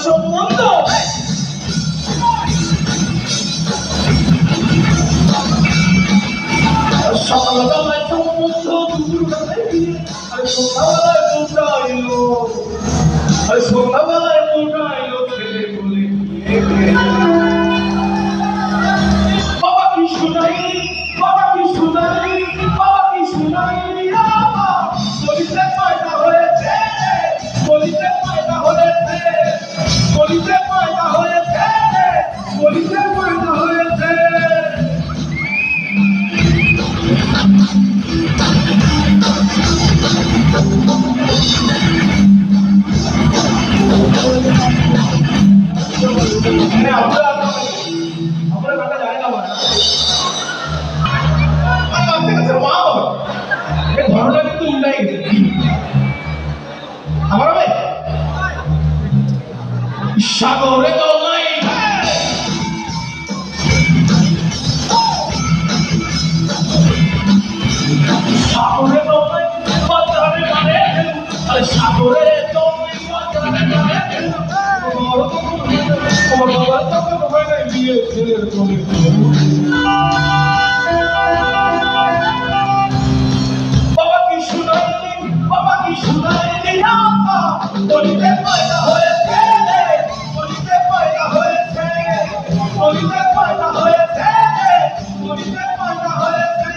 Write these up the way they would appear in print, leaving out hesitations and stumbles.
সম্বন্ধ সকালবেলায় সম্বন্ধ দুপুরবেলায় বিয়ে আর সন্ধ্যাবেলায় কোনটা এলো আর সন্ধ্যাবেলায় কোনটা এলো ছেলে বলে বাবা কি শুনাই বাবা কি শুনাই বাবা কি শুনাই বলিতে পয়দা হয়েছে বলিতে পয়দা হয়েছে বলিতে পয়দা হয়েছে বলিতে পয়দা হয়েছে সাগরে দোলাই সাগরে দোলাই বাজারে মানে আরে সাগরে দোলাই বাজারে মানে তোমার বাবা তো তোমায় বিয়ে ছেলে বলে বাবা কি শুনাই দিলা বলিতে পয়দা হয়েছে বলিতে পয়দা হয়েছে বলিতে পয়দা হয়েছে বলিতে পয়দা হয়েছে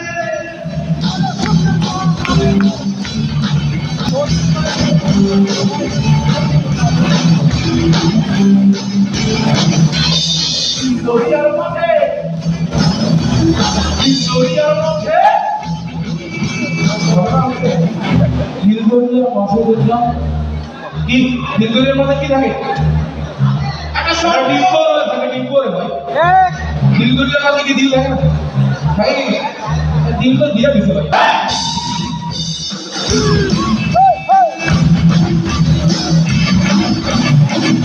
দরিয়ার মাঠে দরিয়ার মাঠে হিলদরিয়ার মাঠে দেখলাম কি হিলদরিয়ার মাঠে কি থাকে একটা সর ডিম্পর থাকে ডিম্পরে ভাই হিলদরিয়ার মাঠে কি দিল থাকে না ভাই দিল তো দিয়া দিছে ভাই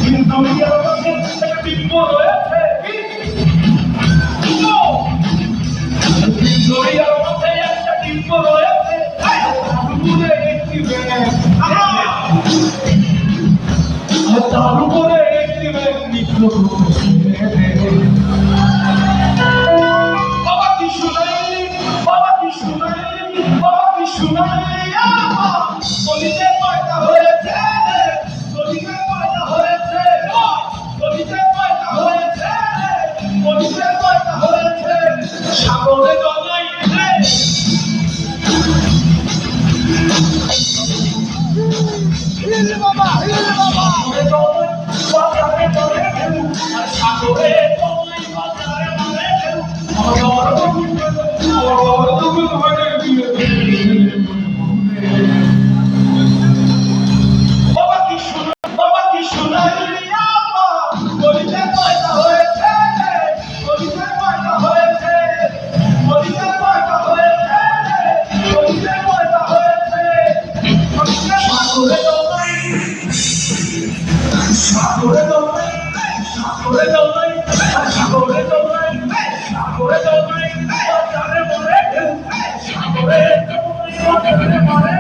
হিলদরিয়ার মাঠে একটা ডিম্পর রয়েছে হিলদরিয়ার মাঠে একটা ডিম্পর রয়েছে দূরে একটি তার উপরে একটি নিত্য বাবা কি শুনাই বাবা কি শুনাই বাবা কি শুনাই বলিতে পয়দা হয়েছে বলিতে পয়দা হয়েছে বলিতে পয়দা হয়েছে বলিতে পয়দা হয়েছে সাগরে দোলাই বাবা সাগরে দোলাই বাজারে মানে আর সাগরে দোলাই বাজারে মানে আমার তো মানে বিয়ে বাবা কি শুনাই বলিতে পয়দা হয়েছে বলিতে পয়দা হয়েছে বলিতে পয়দা হয়েছে বলিতে পয়দা হয়েছে সাগরে দোলাই সাগরে দোলাই সাগরে দোলাই সাগরে দোলাই সাগরে দোলাই বাজারে মরে সাগরে দোলাই বাজারে মরে